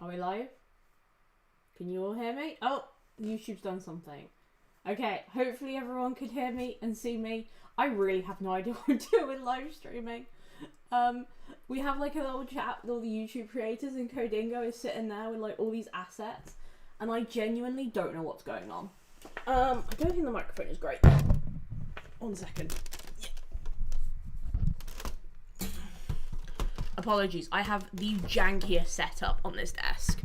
Are we live? Can you all hear me? Oh, YouTube's done something. Okay, hopefully everyone could hear me and see me. I really have no idea what I'm doing with live streaming. We have like a little chat with all the YouTube creators, and Codingo is sitting there with like all these assets, and I genuinely don't know what's going on. I don't think the microphone is great. 1 second. Yeah. Apologies, I have the jankiest setup on this desk.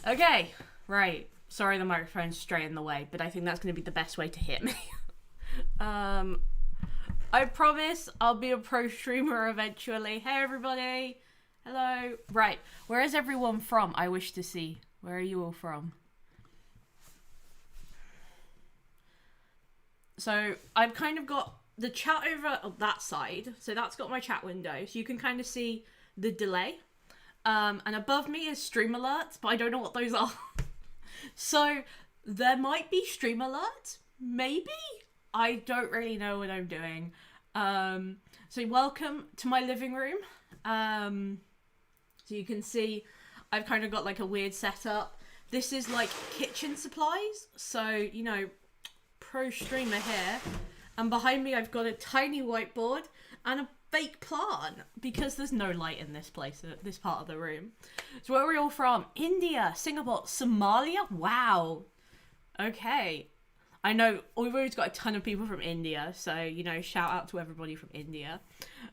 Okay, right. Sorry the microphone's straight in the way, but I think that's going to be the best way to hit me. I promise I'll be a pro streamer eventually. Hey everybody! Hello! Right, where is everyone from? I wish to see. Where are you all from? So, I've kind of got the chat over on that side. So that's got my chat window. So you can kind of see the delay. And above me is stream alerts, but I don't know what those are. So, there might be stream alerts. Maybe? I don't really know what I'm doing. So welcome to my living room. So you can see I've kind of got like a weird setup. This is like kitchen supplies. So, you know, pro streamer here. And behind me I've got a tiny whiteboard and a fake plant because there's no light in this place, this part of the room. So where are we all from? India, Singapore, Somalia? Wow. Okay. I know we've always got a ton of people from India, so, you know, shout out to everybody from India.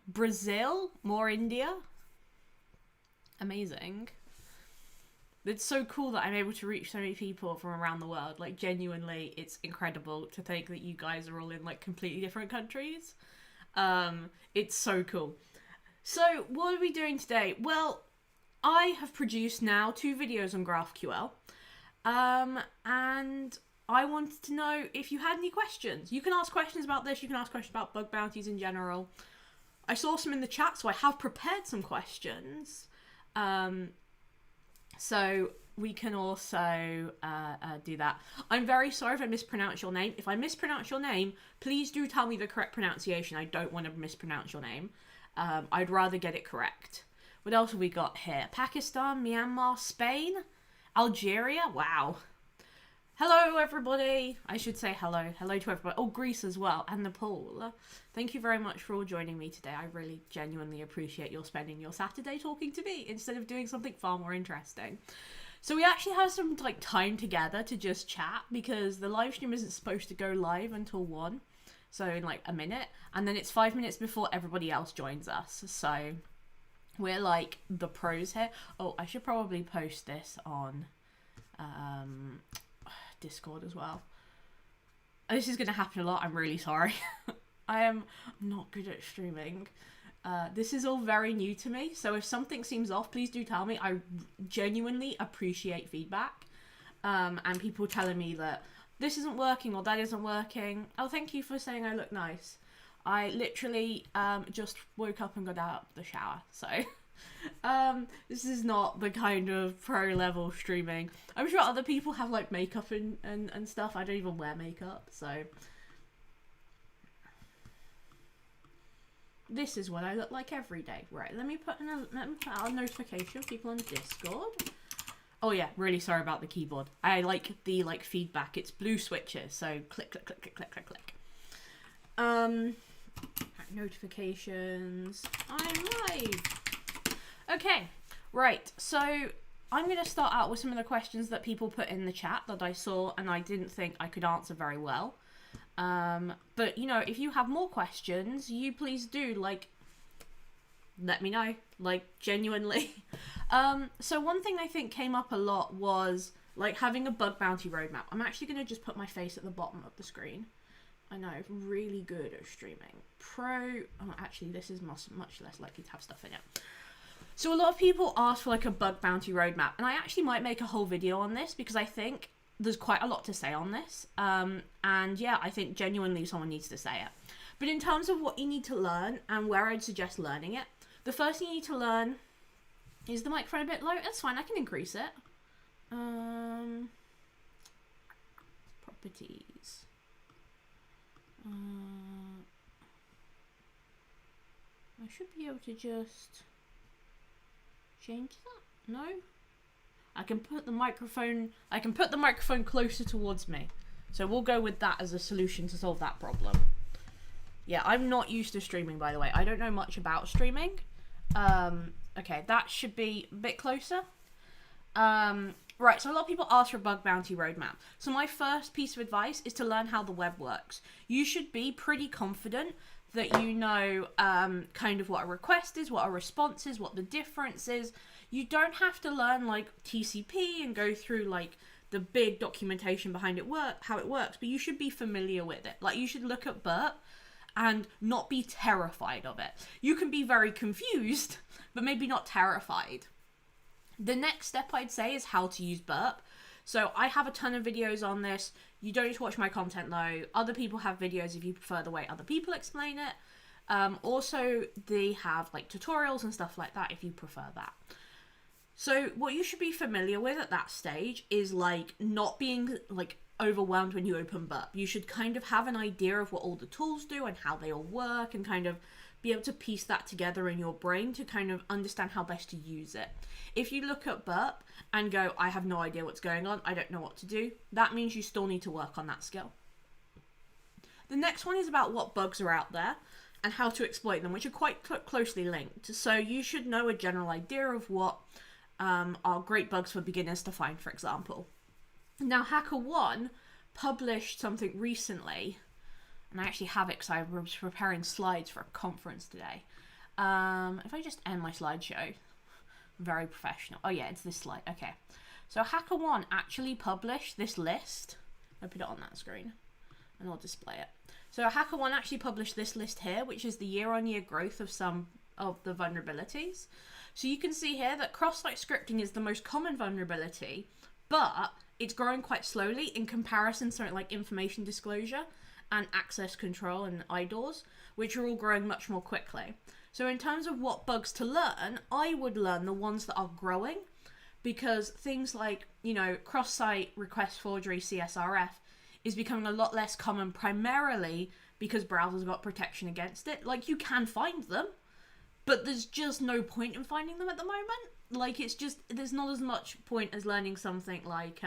Brazil, more India. Amazing. It's so cool that I'm able to reach so many people from around the world. Like, genuinely, it's incredible to think that you guys are all in, like, completely different countries. It's so cool. So, what are we doing today? Well, I have produced now 2 videos on GraphQL. And I wanted to know if you had any questions. You can ask questions about this. You can ask questions about bug bounties in general. I saw some in the chat, so I have prepared some questions. So we can also do that. I'm very sorry if I mispronounce your name. If I mispronounce your name, please do tell me the correct pronunciation. I don't want to mispronounce your name. I'd rather get it correct. What else have we got here? Pakistan, Myanmar, Spain, Algeria. Wow. Hello, everybody. I should say hello. Hello to everybody. Oh, Greece as well, and Nepal. Thank you very much for all joining me today. I really genuinely appreciate your spending your Saturday talking to me instead of doing something far more interesting. So we actually have some like time together to just chat because the live stream isn't supposed to go live until 1. So in like a minute. And then it's 5 minutes before everybody else joins us. So we're like the pros here. Oh, I should probably post this on Discord as well. This is going to happen a lot. I'm really sorry. I'm not good at streaming. This is all very new to me, so if something seems off, please do tell me. I genuinely appreciate feedback and people telling me that this isn't working or that isn't working. Oh, thank you for saying I look nice. I literally just woke up and got out of the shower, so this is not the kind of pro level streaming. I'm sure other people have like makeup and stuff. I don't even wear makeup, so this is what I look like every day. Right, let me put out a notification for people on Discord. Oh yeah, really sorry about the keyboard. I like the like feedback. It's blue switches, so click click click click click click click. Notifications. I'm live. Okay, right, so I'm going to start out with some of the questions that people put in the chat that I saw and I didn't think I could answer very well. But, you know, if you have more questions, you please do, like, let me know, like, genuinely. So one thing I think came up a lot was, like, having a bug bounty roadmap. I'm actually going to just put my face at the bottom of the screen. I know, really good at streaming. Actually, this is much less likely to have stuff in it. So a lot of people ask for like a bug bounty roadmap, and I actually might make a whole video on this because I think there's quite a lot to say on this. And yeah, I think genuinely someone needs to say it. But in terms of what you need to learn and where I'd suggest learning it, the first thing you need to learn is the microphone a bit low. That's fine, I can increase it. Properties. I should be able to just change that? No? I can put the microphone closer towards me. So we'll go with that as a solution to solve that problem. Yeah, I'm not used to streaming, by the way. I don't know much about streaming. Okay, that should be a bit closer. Right, so a lot of people ask for a bug bounty roadmap. So my first piece of advice is to learn how the web works. You should be pretty confident that you know kind of what a request is, what a response is, what the difference is. You don't have to learn like TCP and go through like the big documentation behind how it works, but you should be familiar with it. Like you should look at Burp and not be terrified of it. You can be very confused, but maybe not terrified. The next step I'd say is how to use Burp. So I have a ton of videos on this. You don't need to watch my content though. Other people have videos if you prefer the way other people explain it. Also, they have like tutorials and stuff like that if you prefer that. So what you should be familiar with at that stage is like not being like overwhelmed when you open Burp. You should kind of have an idea of what all the tools do and how they all work and kind of be able to piece that together in your brain to kind of understand how best to use it. If you look at Burp and go, I have no idea what's going on, I don't know what to do, that means you still need to work on that skill. The next one is about what bugs are out there and how to exploit them, which are quite closely linked. So you should know a general idea of what are great bugs for beginners to find, for example. Now, HackerOne published something recently, and I actually have it because I was preparing slides for a conference today. If I just end my slideshow, very professional. Oh yeah, it's this slide. Okay. So HackerOne actually published this list. I'll put it on that screen and I'll display it. So HackerOne actually published this list here, which is the year-on-year growth of some of the vulnerabilities. So you can see here that cross-site scripting is the most common vulnerability, but it's growing quite slowly in comparison to something like information disclosure and access control and IDORs, which are all growing much more quickly. So in terms of what bugs to learn, I would learn the ones that are growing, because things like, you know, cross-site request forgery, CSRF, is becoming a lot less common, primarily because browsers got protection against it. Like, you can find them, but there's just no point in finding them at the moment. Like, it's just, there's not as much point as learning something like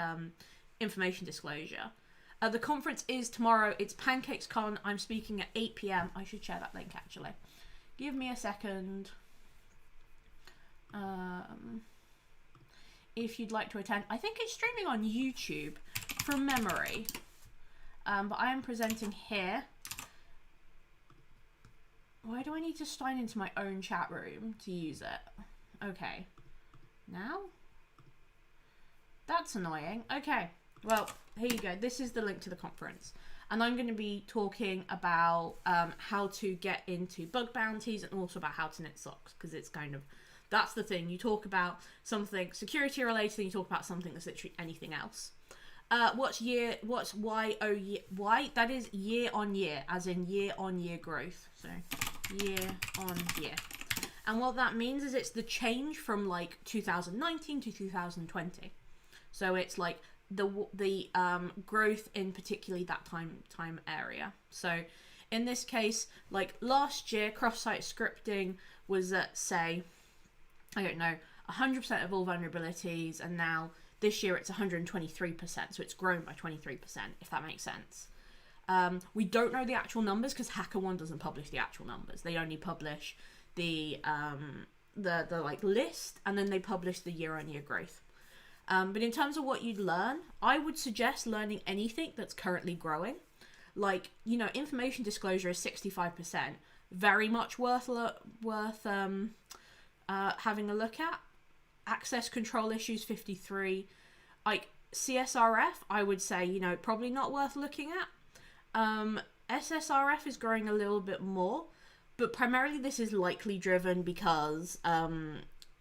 information disclosure. The conference is tomorrow. It's PancakesCon. I'm speaking at 8 p.m. I should share that link, actually. Give me a second. If you'd like to attend. I think it's streaming on YouTube from memory. But I am presenting here. Why do I need to sign into my own chat room to use it? Okay. Now? That's annoying. Okay. Well, here you go. This is the link to the conference. And I'm going to be talking about how to get into bug bounties and also about how to knit socks, because it's kind of, that's the thing. You talk about something security related and you talk about something that's literally anything else. What's Y? That is year on year, as in year on year growth. So year on year. And what that means is it's the change from like 2019 to 2020. So it's like the growth in particularly that time area. So in this case, like last year, cross-site scripting was at, say, I don't know, 100% of all vulnerabilities, and now this year it's 123%, so it's grown by 23%, if that makes sense. We don't know the actual numbers because HackerOne doesn't publish the actual numbers. They only publish the like list, and then they publish the year-on-year growth. But in terms of what you'd learn, I would suggest learning anything that's currently growing. Like, you know, information disclosure is 65%, very much worth having a look at. Access control issues, 53. Like CSRF, I would say, you know, probably not worth looking at. SSRF is growing a little bit more, but primarily this is likely driven because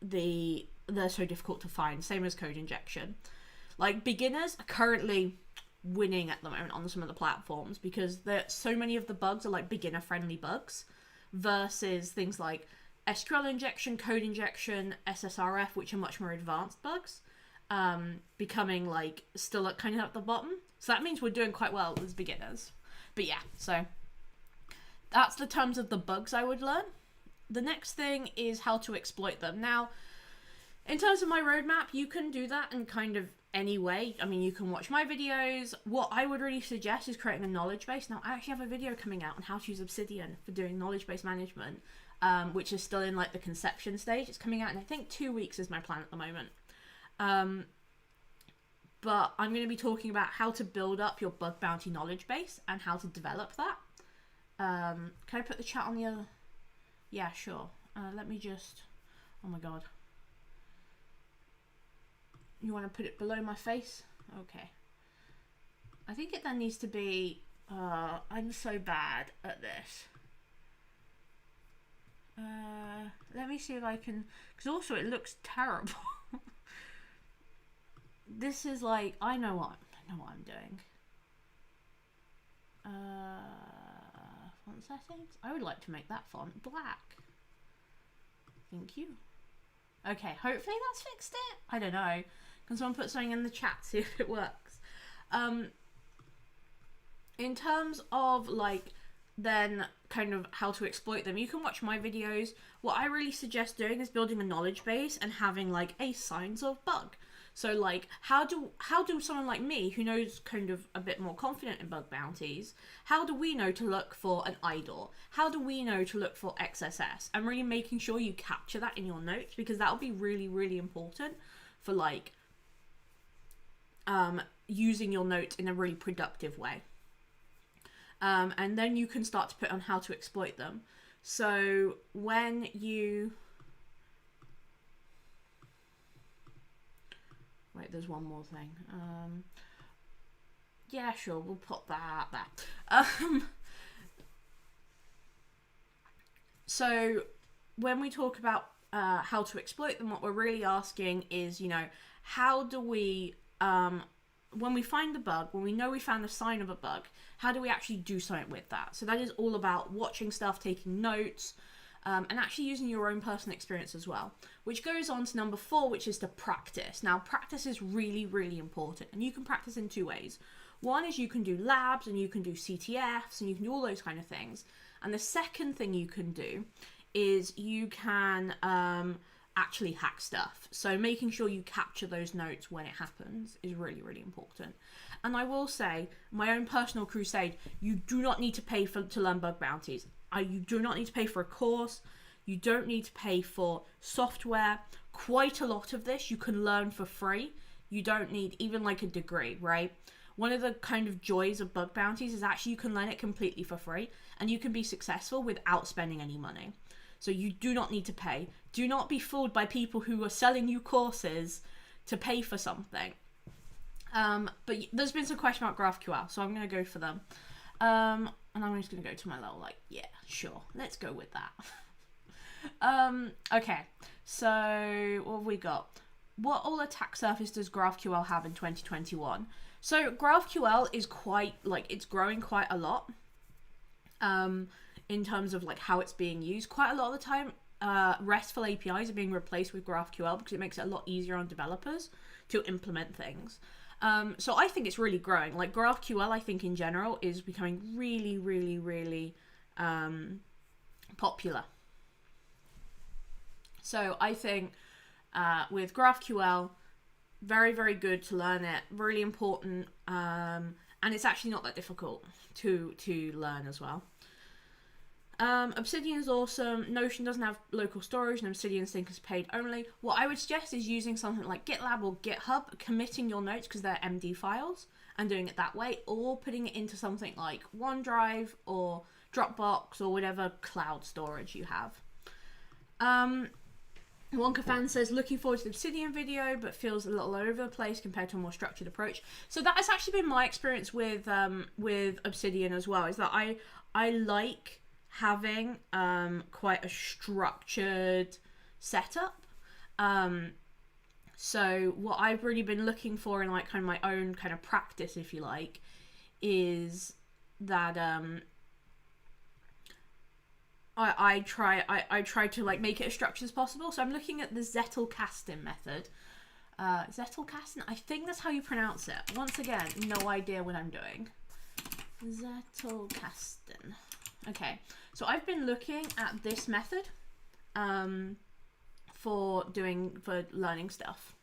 they're so difficult to find, same as code injection. Like, beginners are currently winning at the moment on some of the platforms because so many of the bugs are like beginner friendly bugs versus things like SQL injection, code injection, SSRF, which are much more advanced bugs, becoming like still at kind of at the bottom. So that means we're doing quite well as beginners. But yeah, so that's the terms of the bugs I would learn. The next thing is how to exploit them. Now, In terms of my roadmap, you can do that in kind of any way. I mean, you can watch my videos. What I would really suggest is creating a knowledge base. Now, I actually have a video coming out on how to use Obsidian for doing knowledge base management, which is still in like the conception stage. It's coming out in I think 2 weeks is my plan at the moment. But I'm going to be talking about how to build up your bug bounty knowledge base and how to develop that. Can I put the chat on the other? Yeah, sure. Let me just... Oh my god. You want to put it below my face? Okay. I think it then needs to be... I'm so bad at this. Let me see if I can... Because also it looks terrible. This is like... I know what I'm doing. Font settings? I would like to make that font black. Thank you. Okay, hopefully that's fixed it. I don't know. Can someone put something in the chat, see if it works? In terms of like then kind of how to exploit them, you can watch my videos. What I really suggest doing is building a knowledge base and having like a signs of bug. So like how do someone like me who knows kind of a bit more confident in bug bounties, how do we know to look for an IDOR? How do we know to look for XSS? And really making sure you capture that in your notes, because that'll be really, really important for like using your notes in a really productive way. And then you can start to put on how to exploit them. So when you... Wait, there's one more thing. Yeah, sure, we'll put that there. So when we talk about how to exploit them, what we're really asking is, you know, how do we, when we find the bug, when we know we found the sign of a bug, how do we actually do something with that? So that is all about watching stuff, taking notes, and actually using your own personal experience as well, which goes on to number 4, which is to practice. Now, practice is really, really important, and you can practice in 2 ways. One is you can do labs, and you can do CTFs, and you can do all those kind of things. And the second thing you can do is you can actually hack stuff. So making sure you capture those notes when it happens is really, really important. And I will say, my own personal crusade, you do not need to pay to learn bug bounties. You do not need to pay for a course. You don't need to pay for software. Quite a lot of this you can learn for free. You don't need even like a degree, right? One of the kind of joys of bug bounties is actually you can learn it completely for free, and you can be successful without spending any money. So you do not need to pay. Do not be fooled by people who are selling you courses to pay for something. But there's been some question about GraphQL, so I'm going to go for them. And I'm just going to go to my little, like, yeah, sure, let's go with that. Okay, so what have we got? What all attack surface does GraphQL have in 2021? So GraphQL is quite, like, it's growing quite a lot in terms of, like, how it's being used. Quite a lot of the time, RESTful APIs are being replaced with GraphQL because it makes it a lot easier on developers to implement things. So I think it's really growing. Like GraphQL, I think in general is becoming really, really, really popular. So I think with GraphQL, very, very good to learn it. Really important, and it's actually not that difficult to learn as well. Obsidian is awesome. Notion doesn't have local storage, and Obsidian Sync is paid only. What I would suggest is using something like GitLab or GitHub, committing your notes because they're MD files, and doing it that way, or putting it into something like OneDrive or Dropbox or whatever cloud storage you have. Wonka fan says, looking forward to the Obsidian video, but feels a little over the place compared to a more structured approach. So that has actually been my experience with Obsidian as well, is that I like having quite a structured setup. So what I've really been looking for in like kind of my own kind of practice, if you like, is that I try to like make it as structured as possible. So I'm looking at the Zettelkasten method. Zettelkasten, I think that's how you pronounce it. Once again, no idea what I'm doing. Zettelkasten. Okay, so I've been looking at this method for learning stuff.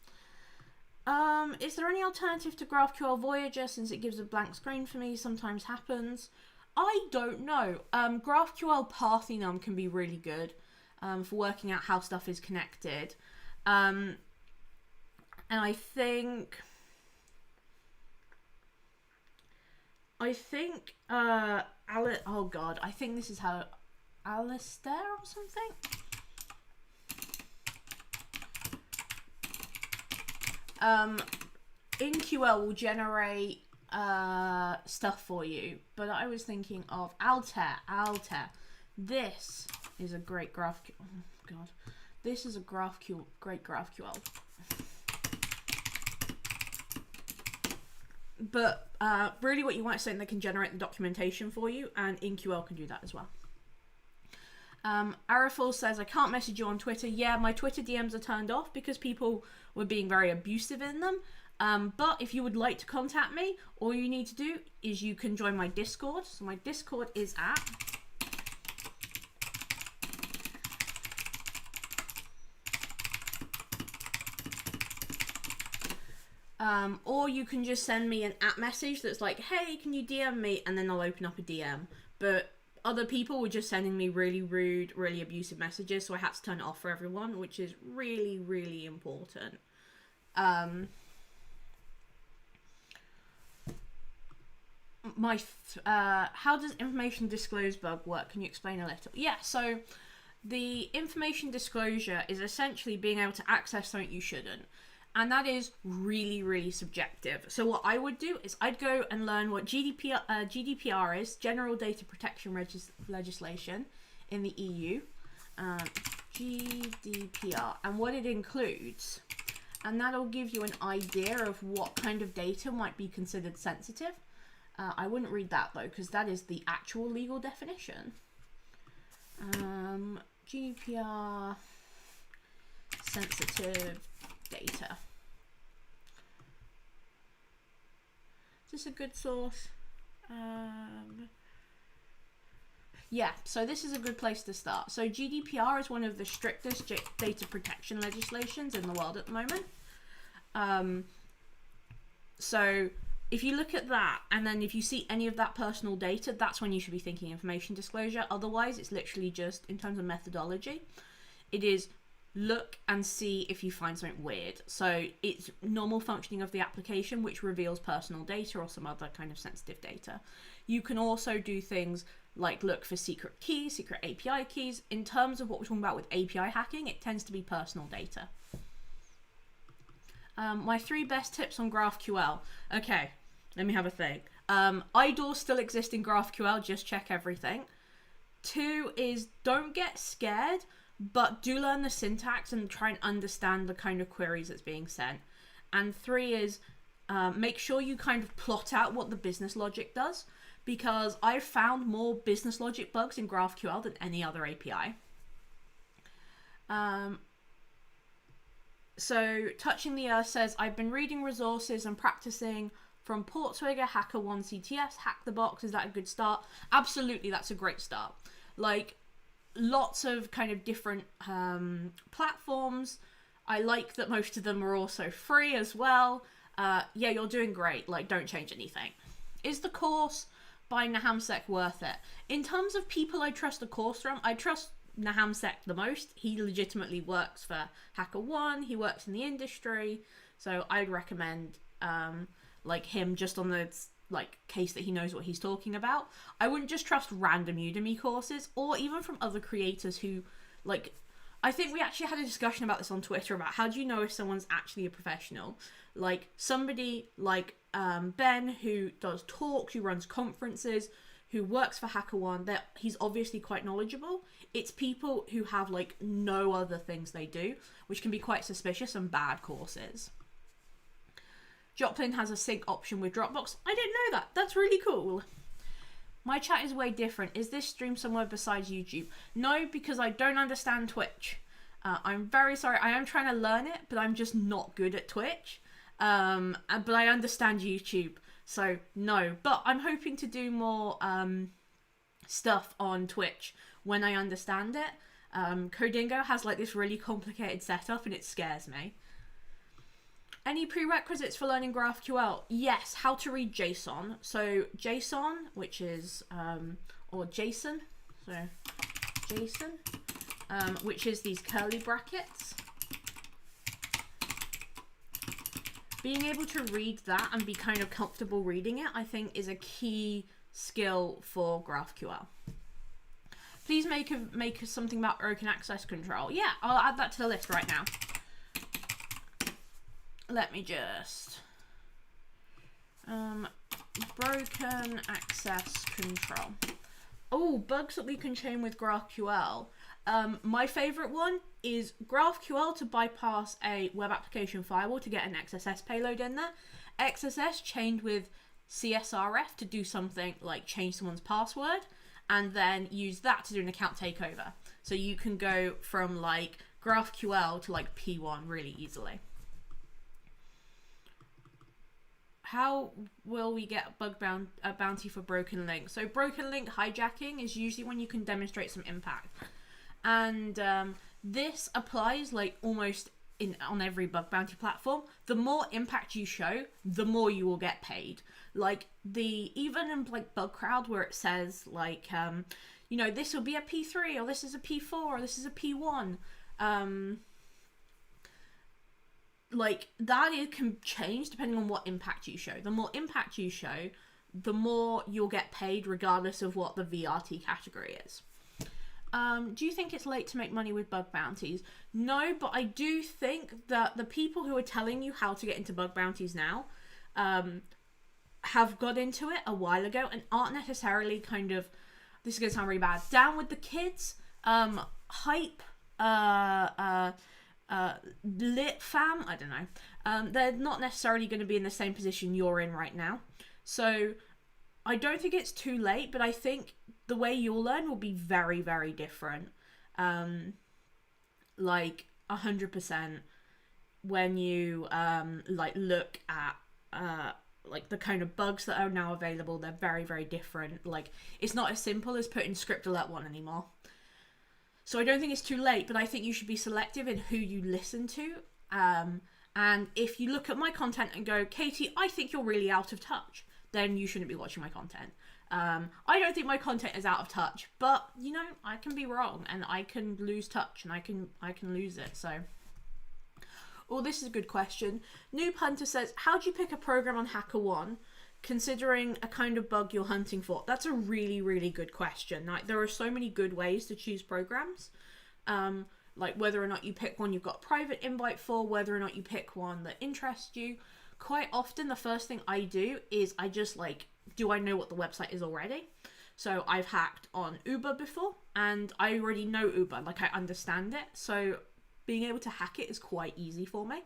Is there any alternative to GraphQL Voyager, since it gives a blank screen for me? Sometimes happens. I don't know. GraphQL Parthenum can be really good for working out how stuff is connected. And I think I think this is how Alistair or something. InQL will generate stuff for you, but I was thinking of Altair. This is a great GraphQL. Oh God, this is a great GraphQL. But really what you want is something that can generate the documentation for you, and InQL can do that as well. Araful says, I can't message you on Twitter. Yeah, my Twitter DMs are turned off because people were being very abusive in them. But if you would like to contact me, all you need to do is you can join my Discord. So my Discord is at or you can just send me an message that's like, hey, can you DM me? And then I'll open up a DM. But other people were just sending me really rude, really abusive messages, so I had to turn it off for everyone, which is really, really important. How does information disclose bug work? Can you explain a little? Yeah, so the information disclosure is essentially being able to access something you shouldn't. And that is really, really subjective. So what I would do is I'd go and learn what GDPR is, General Data Protection Legislation in the EU. GDPR, and what it includes. And that'll give you an idea of what kind of data might be considered sensitive. I wouldn't read that though, because that is the actual legal definition. GDPR sensitive data. Is this a good source? Yeah, so this is a good place to start. So GDPR is one of the strictest data protection legislations in the world at the moment. So if you look at that, and then if you see any of that personal data, that's when you should be thinking information disclosure. Otherwise, it's literally just, in terms of methodology, it is look and see if you find something weird. So it's normal functioning of the application, which reveals personal data or some other kind of sensitive data. You can also do things like look for secret keys, secret API keys. In terms of what we're talking about with API hacking, it tends to be personal data. My 3 best tips on GraphQL. Okay, let me have a think. IDLEs still exist in GraphQL, just check everything. 2 is don't get scared, but do learn the syntax and try and understand the kind of queries that's being sent. And 3 is make sure you kind of plot out what the business logic does, because I've found more business logic bugs in GraphQL than any other API. So Touching the Earth says, I've been reading resources and practicing from Portswigger, HackerOne CTS, Hack the Box. Is that a good start? Absolutely, that's a great start. Like, lots of kind of different platforms. I like that most of them are also free as well. Yeah, you're doing great. Like, don't change anything. Is the course by Nahamsek worth it? In terms of people I trust the course from, I trust Nahamsek the most. He legitimately works for HackerOne. He works in the industry. So I'd recommend like him, just on the case that he knows what he's talking about. I wouldn't just trust random Udemy courses, or even from other creators who, like, I think we actually had a discussion about this on Twitter about how do you know if someone's actually a professional. Like somebody like Ben, who does talks, who runs conferences, who works for HackerOne, that he's obviously quite knowledgeable. It's people who have like no other things they do, which can be quite suspicious and bad courses. Joplin has a sync option with Dropbox. I didn't know that. That's really cool. My chat is way different. Is this stream somewhere besides YouTube? No, because I don't understand Twitch. I'm very sorry. I am trying to learn it, but I'm just not good at Twitch. But I understand YouTube. So no, but I'm hoping to do more stuff on Twitch when I understand it. Codingo has like this really complicated setup and it scares me. Any prerequisites for learning GraphQL? Yes, how to read JSON. So JSON, which is, or JSON, so JSON, which is these curly brackets. Being able to read that and be kind of comfortable reading it, I think, is a key skill for GraphQL. Please make something about recon access control. Yeah, I'll add that to the list right now. Let me just broken access control. Oh, bugs that we can chain with GraphQL. My favorite one is GraphQL to bypass a web application firewall to get an XSS payload in there. XSS chained with CSRF to do something like change someone's password, and then use that to do an account takeover. So you can go from like GraphQL to like P1 really easily. How will we get a bounty for broken link? So broken link hijacking is usually when you can demonstrate some impact. And this applies like almost on every bug bounty platform. The more impact you show, the more you will get paid. Like even in like Bugcrowd where it says like, you know, this will be a P3 or this is a P4 or this is a P1. Like that can change depending on what impact you show. The more impact you show, the more you'll get paid regardless of what the VRT category is. Do you think it's late to make money with bug bounties? No, but I do think that the people who are telling you how to get into bug bounties now have got into it a while ago and aren't necessarily kind of, this is going to sound really bad, down with the kids, hype, lit fam, I don't know. They're not necessarily going to be in the same position you're in right now. So I don't think it's too late, but I think the way you'll learn will be very, very different. Like 100% when you like look at like the kind of bugs that are now available, they're very, very different. Like it's not as simple as putting script alert 1 anymore. So I don't think it's too late, but I think you should be selective in who you listen to. And if you look at my content and go, Katie, I think you're really out of touch, then you shouldn't be watching my content. I don't think my content is out of touch, but you know, I can be wrong and I can lose touch and I can lose it. So, oh, this is a good question. Noob Hunter says, how do you pick a program on HackerOne considering a kind of bug you're hunting for? That's a really, really good question. Like there are so many good ways to choose programs. Like whether or not you pick one you've got a private invite for, whether or not you pick one that interests you. Quite often the first thing I do is I just like, do I know what the website is already? So I've hacked on Uber before and I already know Uber, like I understand it. So being able to hack it is quite easy for me.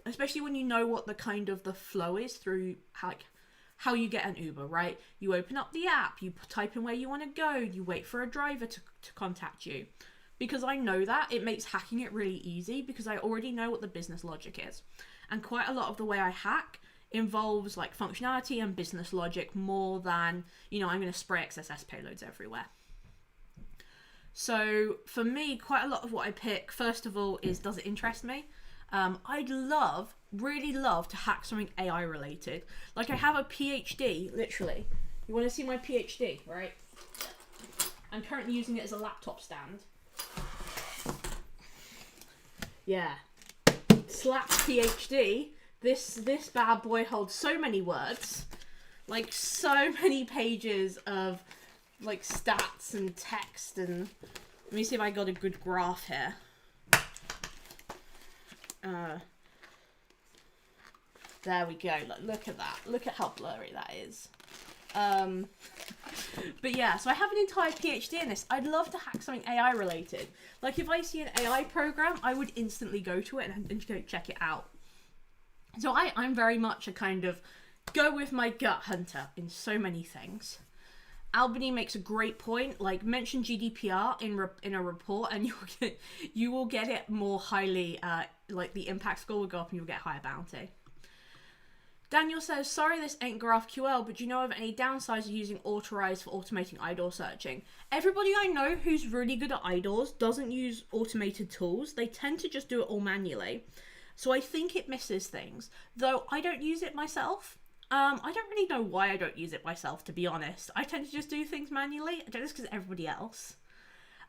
Especially when you know what the kind of the flow is through how you get an Uber, right? You open up the app, you type in where you want to go, you wait for a driver to contact you. Because I know that, it makes hacking it really easy because I already know what the business logic is. And quite a lot of the way I hack involves like functionality and business logic more than, you know, I'm going to spray XSS payloads everywhere. So for me, quite a lot of what I pick, first of all, is does it interest me? I'd really love to hack something AI related. Like I have a PhD, literally. You want to see my PhD, right? I'm currently using it as a laptop stand. Yeah. Slap PhD. This bad boy holds so many words. Like so many pages of like stats and text and let me see if I got a good graph here. There we go. Look at that. Look at how blurry that is. But yeah, so I have an entire PhD in this. I'd love to hack something AI related. Like if I see an AI program, I would instantly go to it and go check it out. So I'm very much a kind of go with my gut hunter in so many things. Albany makes a great point. Like mention GDPR in a report, and you will get it more highly. Like the impact score will go up, and you'll get higher bounty. Daniel says, sorry this ain't GraphQL, but do you know of any downsides of using Authorize for automating IDOR searching? Everybody I know who's really good at IDORs doesn't use automated tools. They tend to just do it all manually. So I think it misses things, though I don't use it myself. I don't really know why I don't use it myself, to be honest. I tend to just do things manually. I don't know, it's because everybody else.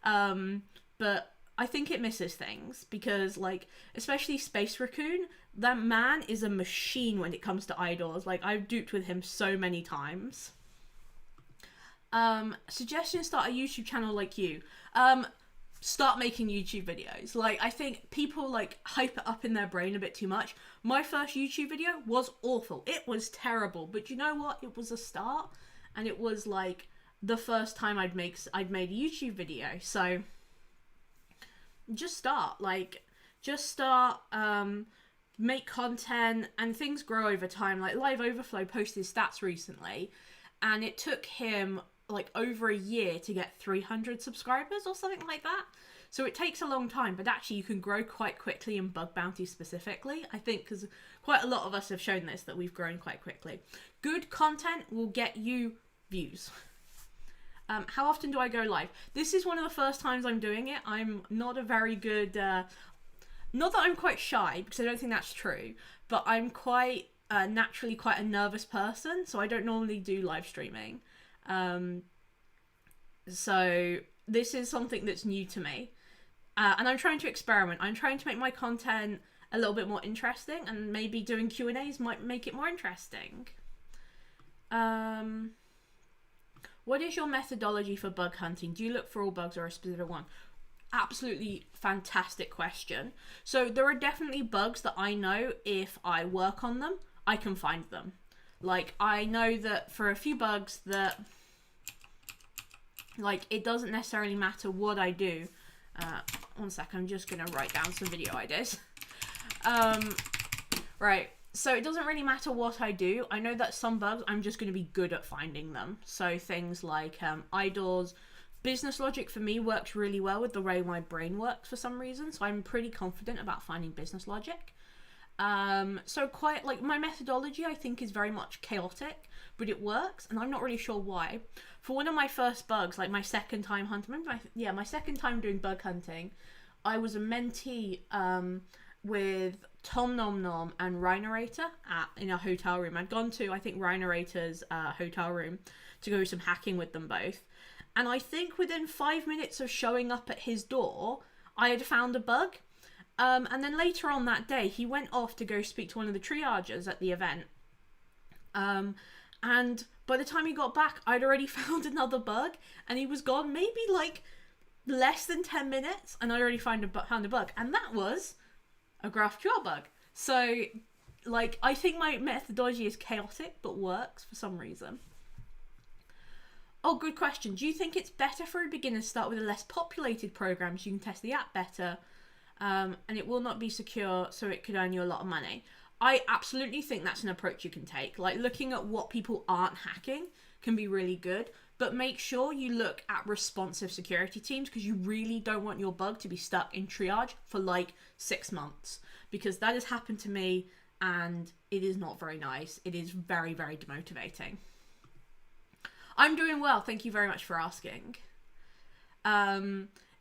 But I think it misses things because, like, especially Space Raccoon, that man is a machine when it comes to IDORs. Like, I've duped with him so many times. Suggestion, start a YouTube channel like you. Start making YouTube videos. Like, I think people, like, hype it up in their brain a bit too much. My first YouTube video was awful. It was terrible. But you know what? It was a start. And it was, like, the first time I'd made a YouTube video. So just start. Make content, and things grow over time. Like, Live Overflow posted stats recently, and it took him like over a year to get 300 subscribers or something like that. So it takes a long time, but actually you can grow quite quickly in bug bounty specifically, I think, because quite a lot of us have shown this, that we've grown quite quickly. Good content will get you views. How often do I go live? This is one of the first times I'm doing it. I'm not a very good, not that I'm quite shy, because I don't think that's true, but I'm quite naturally quite a nervous person, so I don't normally do live streaming. So this is something that's new to me, and I'm trying to experiment. I'm trying to make my content a little bit more interesting, and maybe doing Q&As might make it more interesting. What is your methodology for bug hunting? Do you look for all bugs or a specific one? Absolutely fantastic question. So there are definitely bugs that I know if I work on them, I can find them. Like, I know that for a few bugs that, like, it doesn't necessarily matter what I do. One sec, I'm just going to write down some video ideas. Right, so it doesn't really matter what I do. I know that some bugs, I'm just going to be good at finding them. So things like IDORs, business logic for me works really well with the way my brain works for some reason. So I'm pretty confident about finding business logic. So quite, like, my methodology I think is very much chaotic, but it works, and I'm not really sure why. For one of my first bugs, like my second time hunting, my second time doing bug hunting, I was a mentee with Tom Nom Nom and Rhinerator in a hotel room. I'd gone to, I think, Rhinerator's hotel room to go do some hacking with them both, and I think within 5 minutes of showing up at his door, I had found a bug. And then later on that day, he went off to go speak to one of the triagers at the event. And by the time he got back, I'd already found another bug, and he was gone maybe like less than 10 minutes, and I'd already found a bug, and that was a GraphQL bug. So, like, I think my methodology is chaotic, but works for some reason. Oh, good question. Do you think it's better for a beginner to start with a less populated program so you can test the app better? And it will not be secure, so it could earn you a lot of money. I absolutely think that's an approach you can take. Like, looking at what people aren't hacking can be really good, but make sure you look at responsive security teams, because you really don't want your bug to be stuck in triage for like 6 months, because that has happened to me and it is not very nice. It is very, very demotivating. I'm doing well. Thank you very much for asking.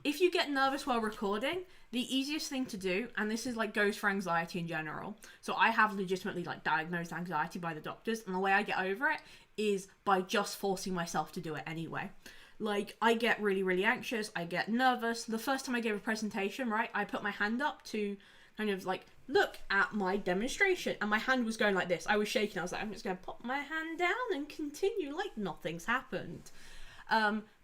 If you get nervous while recording, the easiest thing to do, and this is like goes for anxiety in general, so I have legitimately like diagnosed anxiety by the doctors, and the way I get over it is by just forcing myself to do it anyway. Like, I get really, really anxious, I get nervous. The first time I gave a presentation, right, I put my hand up to kind of like look at my demonstration, and my hand was going like this. I was shaking. I was like, I'm just going to pop my hand down and continue like nothing's happened.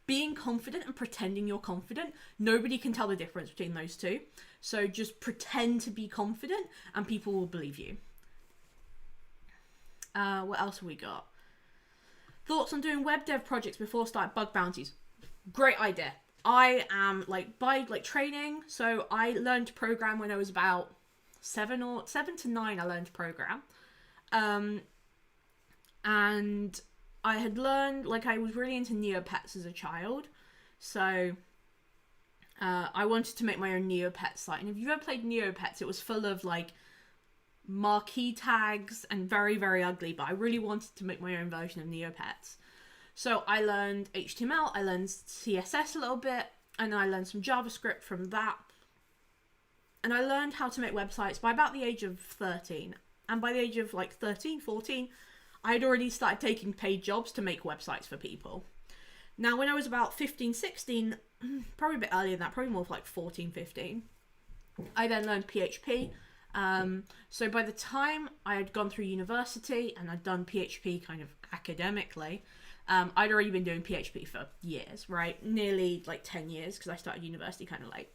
Being confident and pretending you're confident, nobody can tell the difference between those two. So just pretend to be confident and people will believe you. What else have we got? Thoughts on doing web dev projects before starting bug bounties? Great idea. I am by training. So I learned to program when I was about 7 to 9. I learned to program. And I had learned, like, I was really into Neopets as a child, so I wanted to make my own Neopets site. And if you've ever played Neopets, it was full of, like, marquee tags and very, very ugly, but I really wanted to make my own version of Neopets. So I learned HTML, I learned CSS a little bit, and I learned some JavaScript from that. And I learned how to make websites by about the age of 13. And by the age of like 13, 14, I had already started taking paid jobs to make websites for people. Now, when I was about 15, 16, probably a bit earlier than that, probably more like 14, 15, I then learned PHP. So by the time I had gone through university and I'd done PHP kind of academically, I'd already been doing PHP for years, right? Nearly like 10 years, because I started university kind of late.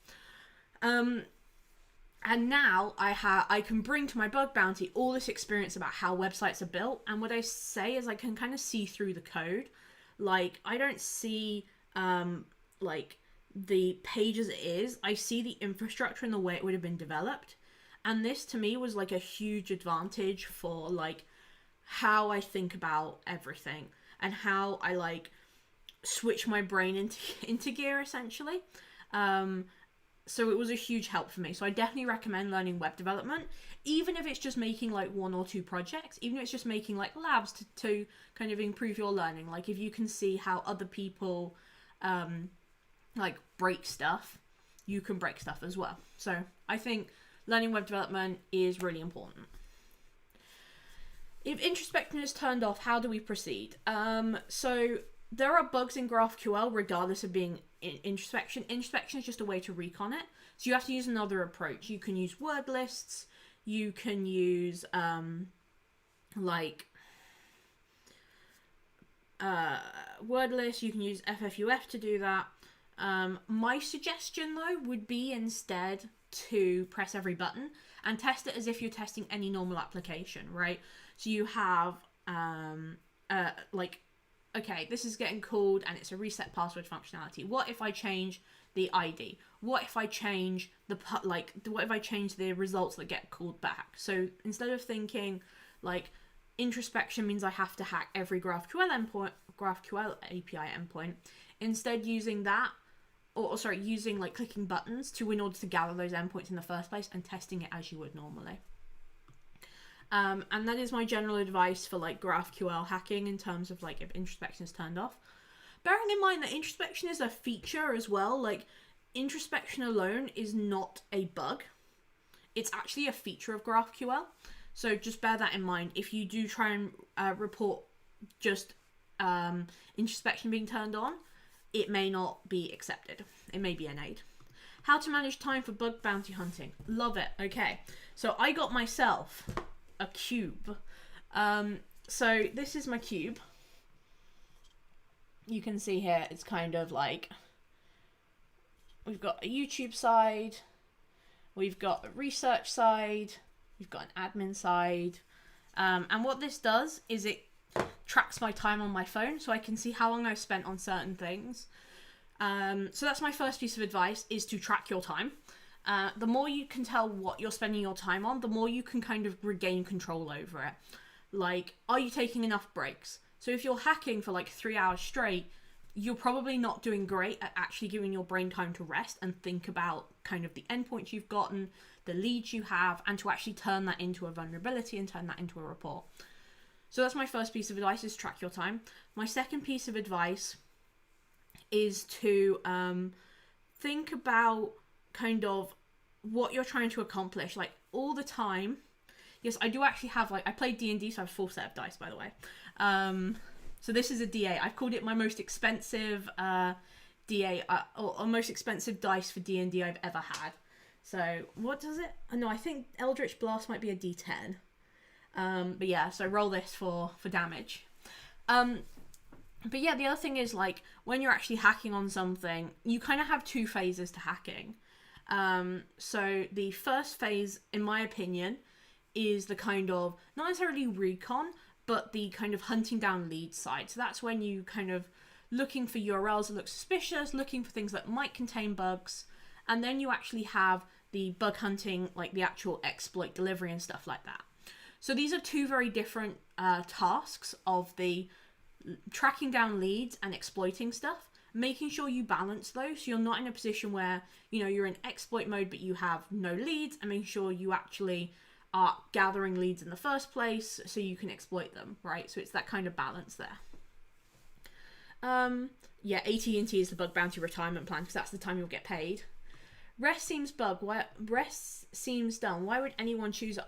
And now I can bring to my bug bounty all this experience about how websites are built. And what I say is I can kind of see through the code. Like, I don't see like the page as it is. I see the infrastructure and the way it would have been developed. And this to me was like a huge advantage for like how I think about everything and how I like switch my brain into gear, essentially. So it was a huge help for me. So I definitely recommend learning web development, even if it's just making like 1 or 2 projects, even if it's just making like labs to kind of improve your learning. Like if you can see how other people like break stuff, you can break stuff as well. So I think learning web development is really important. If introspection is turned off, how do we proceed? So there are bugs in GraphQL regardless of being introspection. Introspection is just a way to recon it. So you have to use another approach. You can use word lists. You can use word lists. You can use FFUF to do that. My suggestion though would be instead to press every button and test it as if you're testing any normal application, right? So you have okay, this is getting called and it's a reset password functionality. What if I change the ID? What if I change what if I change the results that get called back? So instead of thinking like introspection means I have to hack every GraphQL API endpoint, instead using that, using like clicking buttons in order to gather those endpoints in the first place and testing it as you would normally. And that is my general advice for like GraphQL hacking in terms of like if introspection is turned off. Bearing in mind that introspection is a feature as well, like introspection alone is not a bug. It's actually a feature of GraphQL. So just bear that in mind. If you do try and report just introspection being turned on, it may not be accepted. It may be NA'd. How to manage time for bug bounty hunting. Love it. Okay, so I got myself a cube. So this is my cube. You can see here it's kind of like we've got a YouTube side, we've got a research side, we've got an admin side, and what this does is it tracks my time on my phone so I can see how long I've spent on certain things. So that's my first piece of advice, is to track your time. The more you can tell what you're spending your time on, the more you can kind of regain control over it. Like, are you taking enough breaks? So if you're hacking for like 3 hours straight, you're probably not doing great at actually giving your brain time to rest and think about kind of the endpoints you've gotten, the leads you have, and to actually turn that into a vulnerability and turn that into a report. So that's my first piece of advice, is track your time. My second piece of advice is to think about kind of what you're trying to accomplish, like all the time. Yes, I do actually have, like, I played D&D, so I have a full set of dice, by the way. So this is a DA. I've called it my most expensive DA, or most expensive dice for D&D I've ever had. So what does it? No, I think Eldritch Blast might be a D10. But yeah, so roll this for damage. But yeah, the other thing is, like, when you're actually hacking on something, you kind of have 2 phases to hacking. So the first phase, in my opinion, is the kind of, not necessarily recon, but the kind of hunting down leads side. So that's when you kind of looking for URLs that look suspicious, looking for things that might contain bugs, and then you actually have the bug hunting, like the actual exploit delivery and stuff like that. So these are 2 very different tasks of the tracking down leads and exploiting stuff, making sure you balance those so you're not in a position where, you know, you're in exploit mode but you have no leads, and making sure you actually are gathering leads in the first place so you can exploit them, right? So it's that kind of balance there. Yeah, AT&T is the bug bounty retirement plan because that's the time you'll get paid. REST seems bug. REST seems done. Why would anyone choose it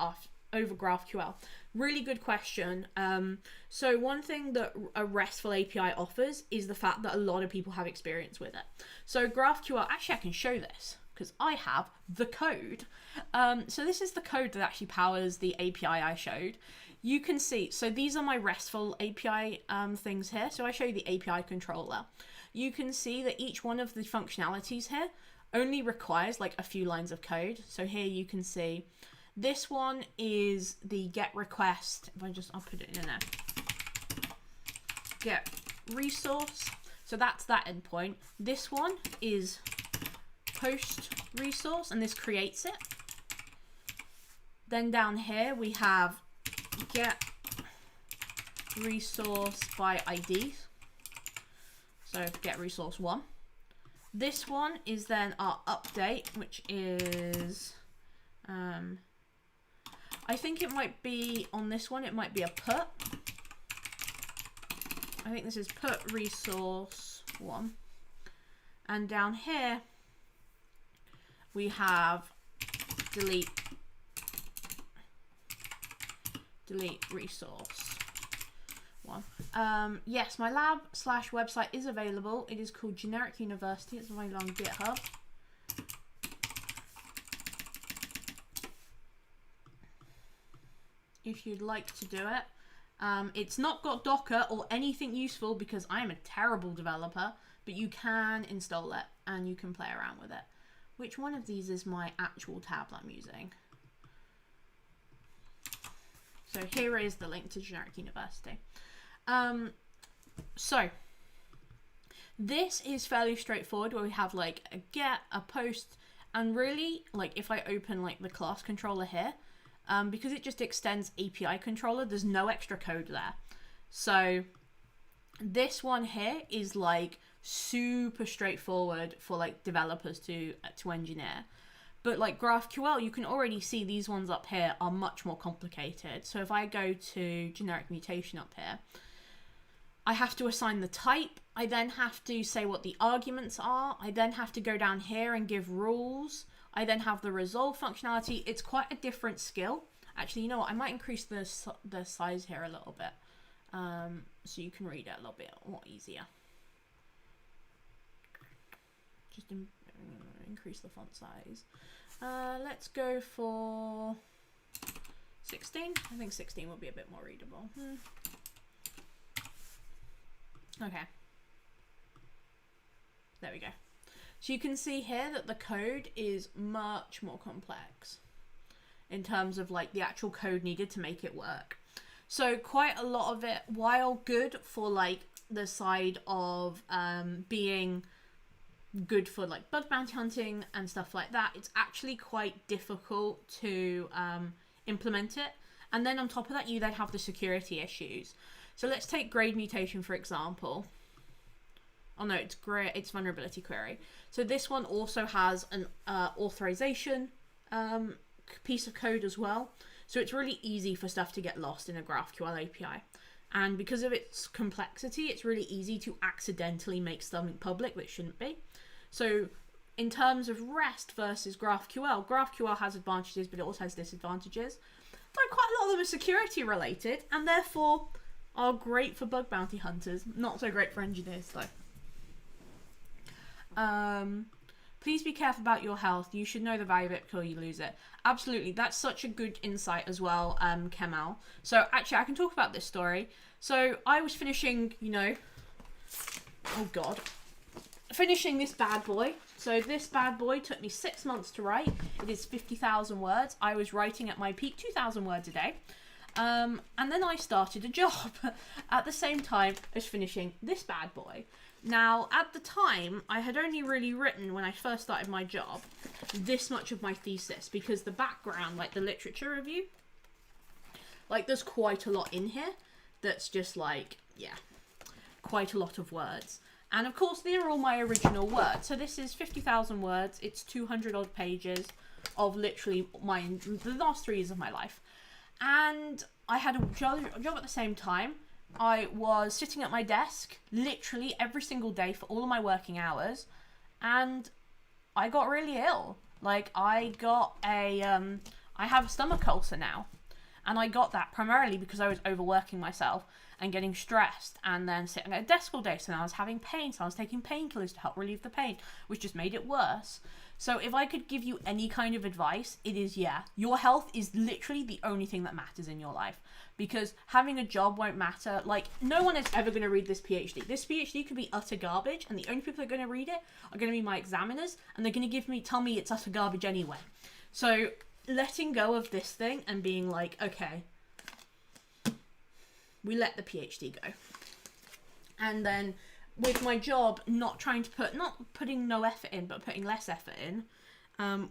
over GraphQL? Really good question. So one thing that a RESTful API offers is the fact that a lot of people have experience with it. So GraphQL, actually I can show this because I have the code. So this is the code that actually powers the API I showed. You can see, so these are my RESTful API things here. So I show you the API controller. You can see that each one of the functionalities here only requires like a few lines of code. So here you can see this one is the get request. If I'll put it in there. Get resource. So that's that endpoint. This one is post resource, and this creates it. Then down here we have get resource by ID. So get resource 1. This one is then our update, which is, I think it might be on this one, it might be a put. I think this is put resource 1. And down here, we have delete resource 1. Yes, my lab/website is available. It is called Generic University. It's available on GitHub. If you'd like to do it. It's not got Docker or anything useful because I am a terrible developer, but you can install it and you can play around with it. Which one of these is my actual tab that I'm using? So here is the link to Generic University. So this is fairly straightforward, where we have like a get, a post, and really like if I open like the class controller here, because it just extends API controller, there's no extra code there. So this one here is like super straightforward for like developers to engineer. But like GraphQL, you can already see these ones up here are much more complicated. So if I go to generic mutation up here, I have to assign the type. I then have to say what the arguments are. I then have to go down here and give rules. I then have the resolve functionality. It's quite a different skill. Actually, you know what? I might increase the size here a little bit, so you can read it a little bit more easier. Just increase the font size. Let's go for 16. I think 16 will be a bit more readable. Okay. There we go. So you can see here that the code is much more complex in terms of like the actual code needed to make it work. So quite a lot of it, while good for like the side of being good for like bug bounty hunting and stuff like that, it's actually quite difficult to implement it. And then on top of that, you then have the security issues. So let's take grade mutation, for example. Oh no, it's vulnerability query. So this one also has an authorization piece of code as well. So it's really easy for stuff to get lost in a GraphQL API. And because of its complexity, it's really easy to accidentally make something public that shouldn't be. So in terms of REST versus GraphQL, GraphQL has advantages, but it also has disadvantages. Though quite a lot of them are security related, and therefore are great for bug bounty hunters. Not so great for engineers, though. Please be careful about your health. You should know the value of it before you lose it. Absolutely. That's such a good insight as well, Kemal. So actually, I can talk about this story. So I was finishing, finishing this bad boy. So this bad boy took me 6 months to write. It is 50,000 words. I was writing at my peak 2,000 words a day. And then I started a job at the same time as finishing this bad boy. Now, at the time, I had only really written, when I first started my job, this much of my thesis, because the background, like the literature review, like there's quite a lot in here that's just like, yeah, quite a lot of words. And of course, these are all my original words. So this is 50,000 words. It's 200 odd pages. of literally the last 3 years of my life. And I had a job at the same time. I was sitting at my desk literally every single day for all of my working hours, and I got really ill. Like, I have a stomach ulcer now, and I got that primarily because I was overworking myself and getting stressed and then sitting at a desk all day. So then I was having pain, so I was taking painkillers to help relieve the pain, which just made it worse. So if I could give you any kind of advice, it is, your health is literally the only thing that matters in your life, because having a job won't matter. Like, no one is ever going to read this PhD. This PhD could be utter garbage, and the only people that are going to read it are going to be my examiners, and they're going to tell me it's utter garbage anyway. So letting go of this thing and being like, okay, we let the PhD go. And then with my job, not putting no effort in, but putting less effort in,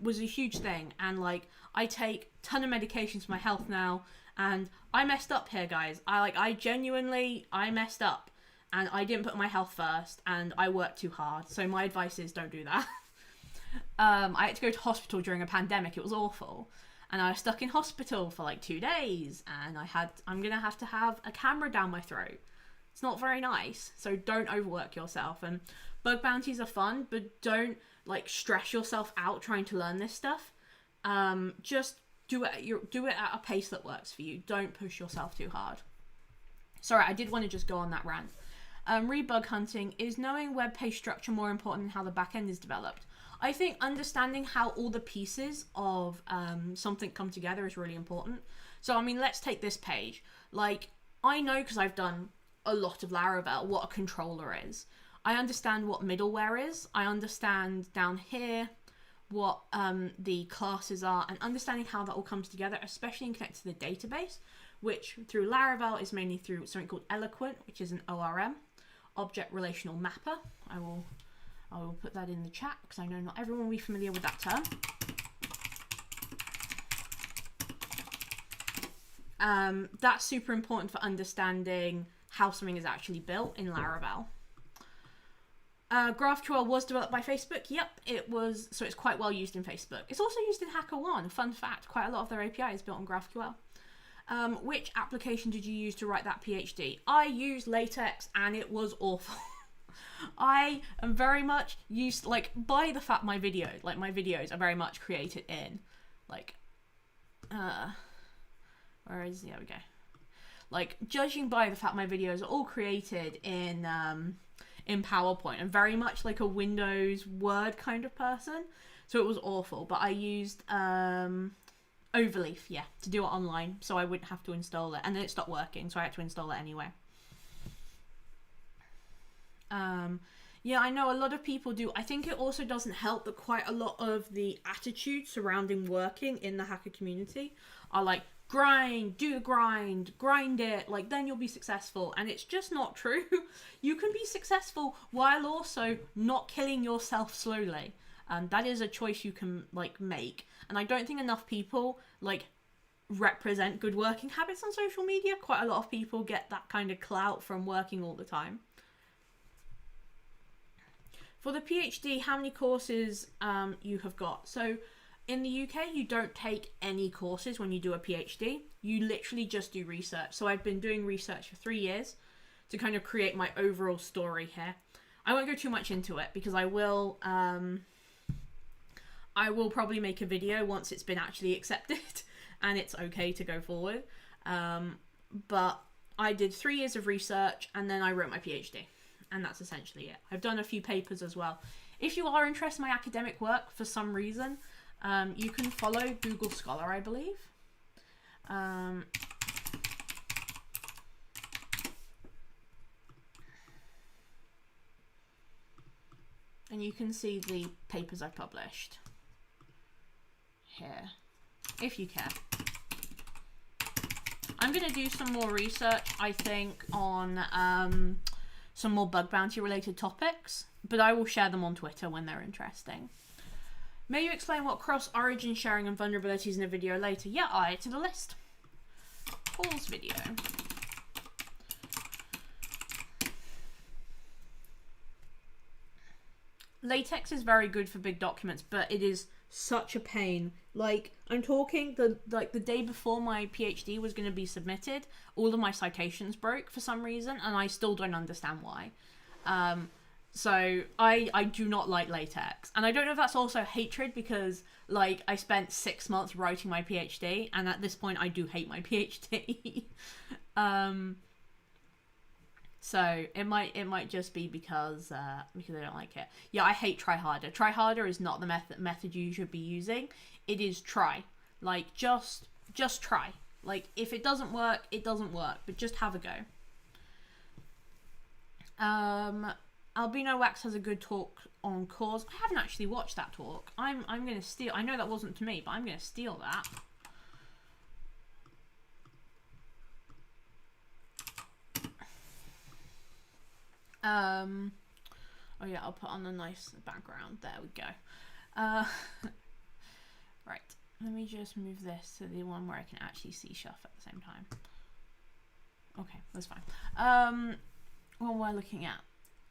was a huge thing. And like, I take a ton of medications for my health now, and I messed up here, guys. I genuinely messed up, and I didn't put my health first, and I worked too hard. So my advice is, don't do that. I had to go to hospital during a pandemic. It was awful. And I was stuck in hospital for like 2 days, and I'm going to have a camera down my throat. It's not very nice. So don't overwork yourself. And bug bounties are fun, but don't like stress yourself out trying to learn this stuff. Just do it at a pace that works for you. Don't push yourself too hard. Sorry, I did want to just go on that rant. Re-bug hunting, is knowing web page structure more important than how the backend is developed? I think understanding how all the pieces of something come together is really important. So, I mean, let's take this page. Like, I know, because I've done a lot of Laravel, what a controller is. I understand what middleware is. I understand down here what the classes are, and understanding how that all comes together, especially in connected to the database, which through Laravel is mainly through something called Eloquent, which is an ORM, Object Relational Mapper. I will put that in the chat, because I know not everyone will be familiar with that term. That's super important for understanding how something is actually built in Laravel. GraphQL was developed by Facebook. Yep, it was. So it's quite well used in Facebook. It's also used in HackerOne. Fun fact, quite a lot of their API is built on GraphQL. Which application did you use to write that PhD? I used Latex, and it was awful. I am very much used, like, by the fact my videos are very much created in, like, where is, there we go. Like, judging by the fact my videos are all created in PowerPoint, I'm very much like a Windows Word kind of person, so it was awful. But I used Overleaf, to do it online, so I wouldn't have to install it, and then it stopped working, so I had to install it anyway. I know a lot of people do. I think it also doesn't help that quite a lot of the attitudes surrounding working in the hacker community are like, do the grind it, like, then you'll be successful. And it's just not true. You can be successful while also not killing yourself slowly. That is a choice you can, like, make. And I don't think enough people, like, represent good working habits on social media. Quite a lot of people get that kind of clout from working all the time. For the PhD, how many courses you have got? So in the UK, you don't take any courses when you do a PhD. You literally just do research. So I've been doing research for 3 years to kind of create my overall story here. I won't go too much into it, because I will probably make a video once it's been actually accepted and it's okay to go forward. But I did 3 years of research, and then I wrote my PhD. And that's essentially it. I've done a few papers as well. If you are interested in my academic work for some reason, you can follow Google Scholar, I believe. And you can see the papers I've published here, if you care. I'm going to do some more research, I think, on some more bug bounty related topics, but I will share them on Twitter when they're interesting. May you explain what cross-origin sharing and vulnerabilities in a video later? Yeah, I'll add it to the list. Pause video. Latex is very good for big documents, but it is such a pain Like, I'm talking the day before my PhD was going to be submitted, all of my citations broke for some reason, and I still don't understand why. So I do not like LaTeX, and I don't know if that's also hatred because like I spent 6 months writing my PhD, and at this point I do hate my PhD. So it might just be because I don't like it. Yeah, I hate try harder. Try harder is not the method you should be using. It is try. Like just try. Like if it doesn't work, it doesn't work. But just have a go. Albino Wax has a good talk on cause. I haven't actually watched that talk. I'm gonna steal. I know that wasn't to me, but I'm gonna steal that. Oh yeah, I'll put on a nice background. There we go. Right, let me just move this to the one where I can actually see stuff at the same time. Okay, that's fine. What am I looking at?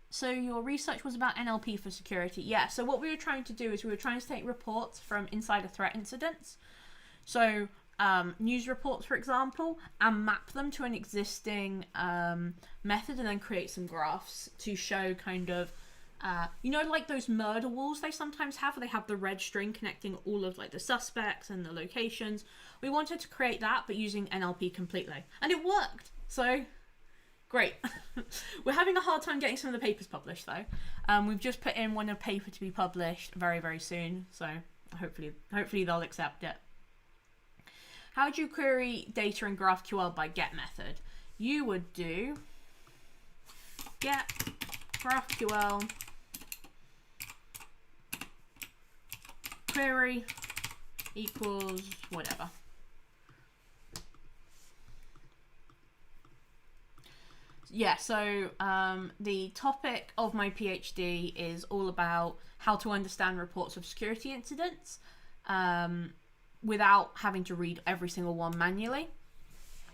So your research was about NLP for security. Yeah, so what we were trying to do is we were trying to take reports from insider threat incidents. So news reports, for example, and map them to an existing method and then create some graphs to show kind of, you know, like those murder walls they sometimes have, where they have the red string connecting all of like the suspects and the locations. We wanted to create that, but using NLP completely. And it worked. So great. We're having a hard time getting some of the papers published though. We've just put in one paper to be published very, very soon. So hopefully they'll accept it. How do you query data in GraphQL by get method? You would do get GraphQL query equals whatever. Yeah, so the topic of my PhD is all about how to understand reports of security incidents without having to read every single one manually,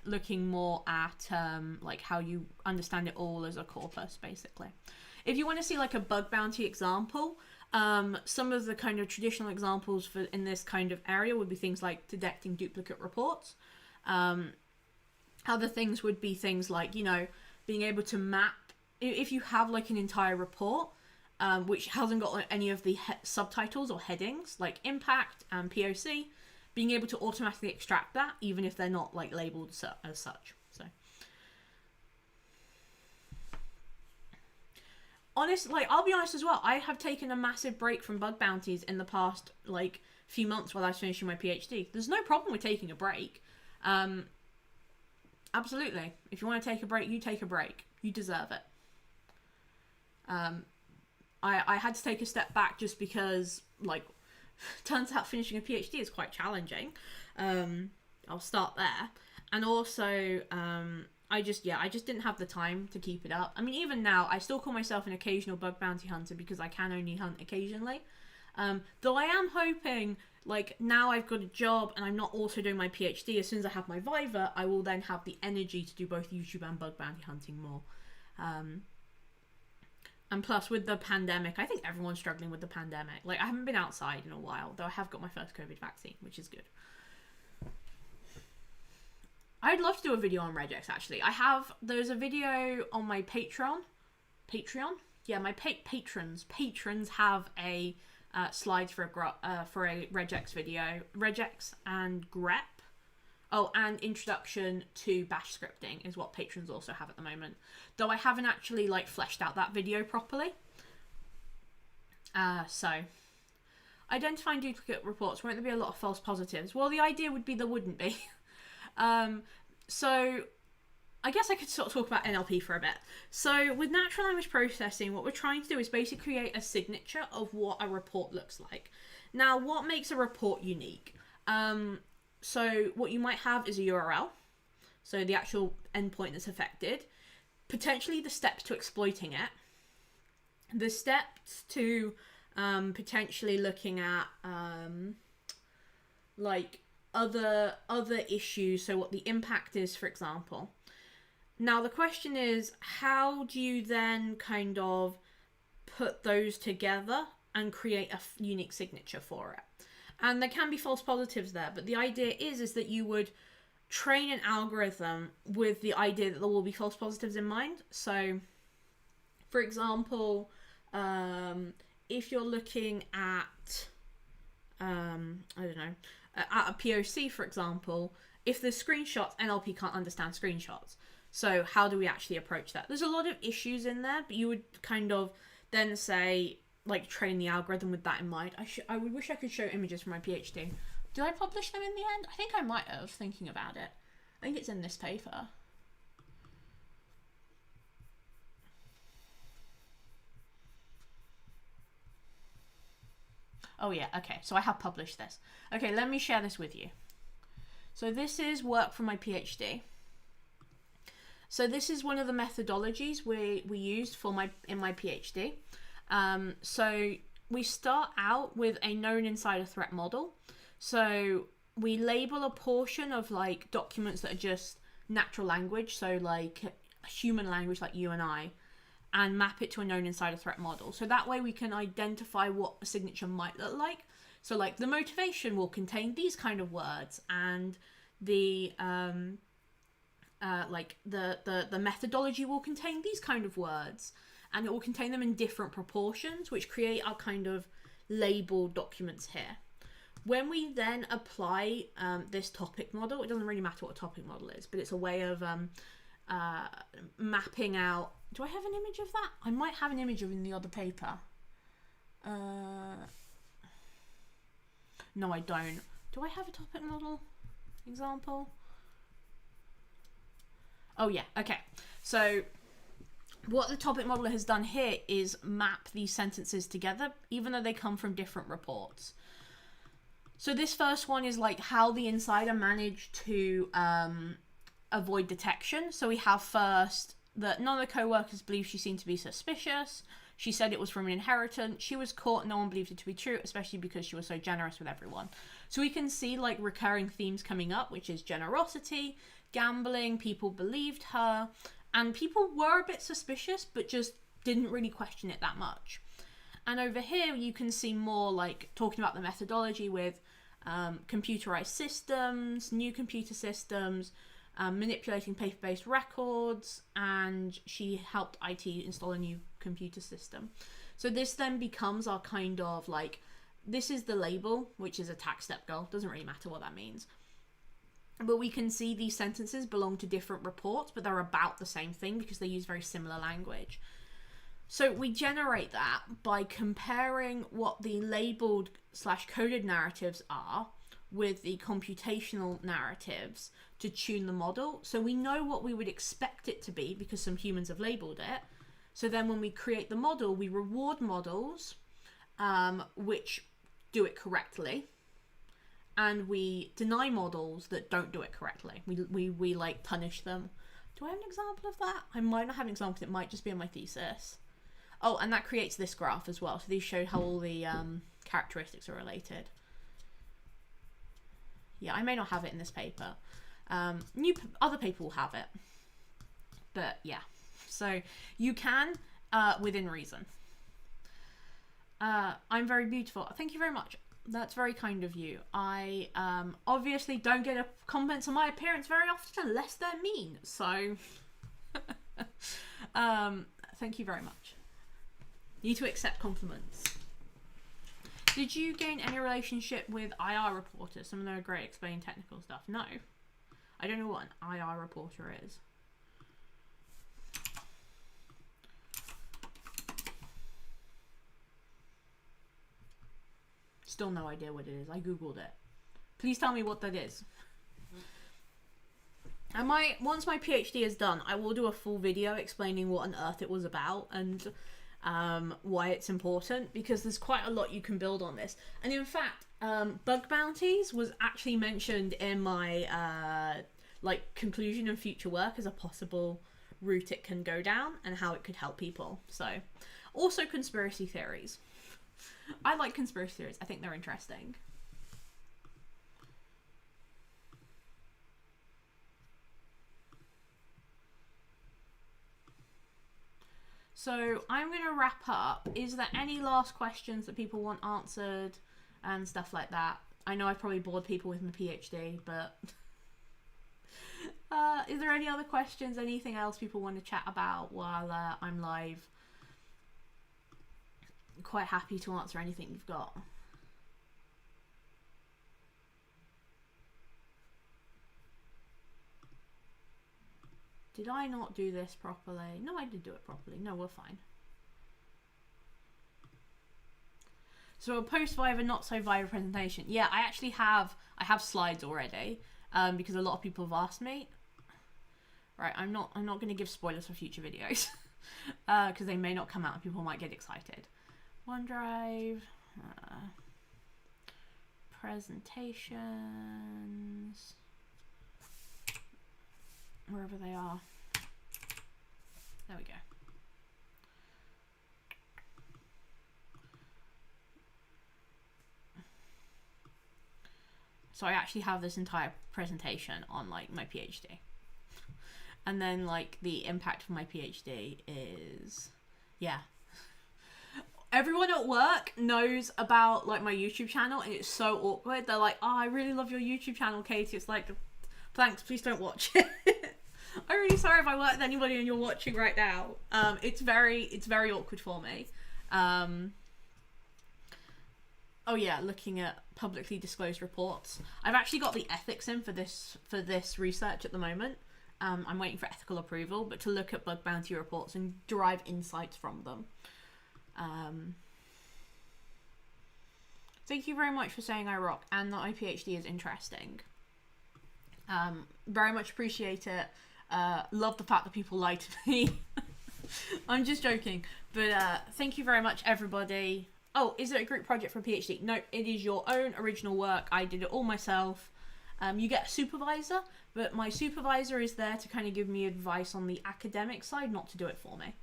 looking more at like how you understand it all as a corpus, basically. If you want to see like a bug bounty example, some of the kind of traditional examples for in this kind of area would be things like detecting duplicate reports. Other things would be things like, you know, being able to map, if you have like an entire report which hasn't got like, any of the subtitles or headings like impact and POC, being able to automatically extract that even if they're not like labeled as such. So like I'll be honest as well, I have taken a massive break from bug bounties in the past like few months while I was finishing my PhD. There's no problem with taking a break. Absolutely. If you want to take a break, you take a break. You deserve it. I had to take a step back just because, like, turns out finishing a PhD is quite challenging. I'll start there. And also, I just didn't have the time to keep it up. I mean, even now, I still call myself an occasional bug bounty hunter because I can only hunt occasionally. Though I am hoping, like, now I've got a job and I'm not also doing my PhD, as soon as I have my Viva, I will then have the energy to do both YouTube and bug bounty hunting more. And plus, with the pandemic, I think everyone's struggling with the pandemic. Like, I haven't been outside in a while, though I have got my first COVID vaccine, which is good. I'd love to do a video on regex, actually. There's a video on my Patreon? Yeah, my patrons have a slides for a regex video. Regex and grep. Oh, and introduction to bash scripting is what patrons also have at the moment. Though I haven't actually like fleshed out that video properly. So identifying duplicate reports, won't there be a lot of false positives? Well, the idea would be there wouldn't be. So I guess I could sort of talk about NLP for a bit. So with natural language processing, what we're trying to do is basically create a signature of what a report looks like. Now, what makes a report unique? So what you might have is a URL, so the actual endpoint that's affected, potentially the steps to exploiting it, the steps to potentially looking at like other issues, so what the impact is, for example. Now the question is, how do you then kind of put those together and create a unique signature for it? And there can be false positives there, but the idea is that you would train an algorithm with the idea that there will be false positives in mind. So, for example, if you're looking at, I don't know, at a POC, for example, if there's screenshots, NLP can't understand screenshots. So how do we actually approach that? There's a lot of issues in there, but you would kind of then say, like, train the algorithm with that in mind. I would wish I could show images from my PhD. Did I publish them in the end? I think I might have, thinking about it. I think it's in this paper. Oh yeah, okay, so I have published this. Okay, let me share this with you. So this is work from my PhD. So this is one of the methodologies we used in my PhD. So we start out with a known insider threat model. So we label a portion of like documents that are just natural language, so like human language like you and I, and map it to a known insider threat model. So that way we can identify what a signature might look like. So like the motivation will contain these kind of words, and the the methodology will contain these kind of words, and it will contain them in different proportions, which create our kind of labeled documents here. When we then apply this topic model, it doesn't really matter what a topic model is, but it's a way of mapping out. Do I have an image of that? I might have an image of it in the other paper. No, I don't. Do I have a topic model example? Oh yeah, okay. So what the topic model has done here is map these sentences together, even though they come from different reports. So this first one is like how the insider managed to avoid detection. So we have first that none of the co-workers believed she seemed to be suspicious. She said it was from an inheritance. She was caught. No one believed it to be true, especially because she was so generous with everyone. So we can see like recurring themes coming up, which is generosity, gambling. People believed her, and people were a bit suspicious, but just didn't really question it that much. And over here, you can see more like talking about the methodology with computerized systems, new computer systems, manipulating paper-based records, and she helped IT install a new computer system. So this then becomes our kind of like, this is the label, which is attack step goal. Doesn't really matter what that means. But we can see these sentences belong to different reports, but they're about the same thing because they use very similar language. So we generate that by comparing what the labeled / coded narratives are with the computational narratives to tune the model. So we know what we would expect it to be because some humans have labeled it. So then when we create the model, we reward models which do it correctly, and we deny models that don't do it correctly. We like punish them. Do I have an example of that? I might not have an example because it might just be in my thesis. Oh, and that creates this graph as well. So these show how all the characteristics are related. Yeah, I may not have it in this paper. Other people will have it. But yeah, so you can within reason. I'm very beautiful. Thank you very much. That's very kind of you. I obviously don't get compliments on my appearance very often unless they're mean. So thank you very much. You need to accept compliments. Did you gain any relationship with IR reporters? Some of them are great explaining technical stuff. No. I don't know what an IR reporter is. Still no idea what it is. I googled it. Please tell me what that is. And once my PhD is done, I will do a full video explaining what on earth it was about and why it's important, because there's quite a lot you can build on this. And in fact, bug bounties was actually mentioned in my conclusion and future work as a possible route it can go down and how it could help people. So also conspiracy theories. I like conspiracy theories. I think they're interesting. So I'm going to wrap up. Is there any last questions that people want answered and stuff like that? I know I've probably bored people with my PhD, but is there any other questions? Anything else people want to chat about while I'm live? I'm quite happy to answer anything you've got. Did I not do this properly? No, I did do it properly. No, we're fine. So a post-Viva, not so Viva presentation. Yeah, I actually have slides already, because a lot of people have asked me. Right, I'm not going to give spoilers for future videos, because they may not come out and people might get excited. OneDrive, presentations, wherever they are. There we go. So I actually have this entire presentation on like my PhD. And then like the impact of my PhD is, yeah. Everyone at work knows about like my YouTube channel, and it's so awkward. They're like, oh, I really love your YouTube channel, Katie. It's like, thanks, please don't watch it. I'm really sorry if I work with anybody and you're watching right now. It's very awkward for me. Oh yeah, looking at publicly disclosed reports. I've actually got the ethics in for this research at the moment. I'm waiting for ethical approval, but to look at bug bounty reports and derive insights from them. Thank you very much for saying I rock and that my PhD is interesting. Very much appreciate it. Love the fact that people lie to me. I'm just joking, but thank you very much, everybody. Oh, is it a group project for a PhD? No, it is your own original work. I did it all myself. You get a supervisor, but my supervisor is there to kind of give me advice on the academic side, not to do it for me.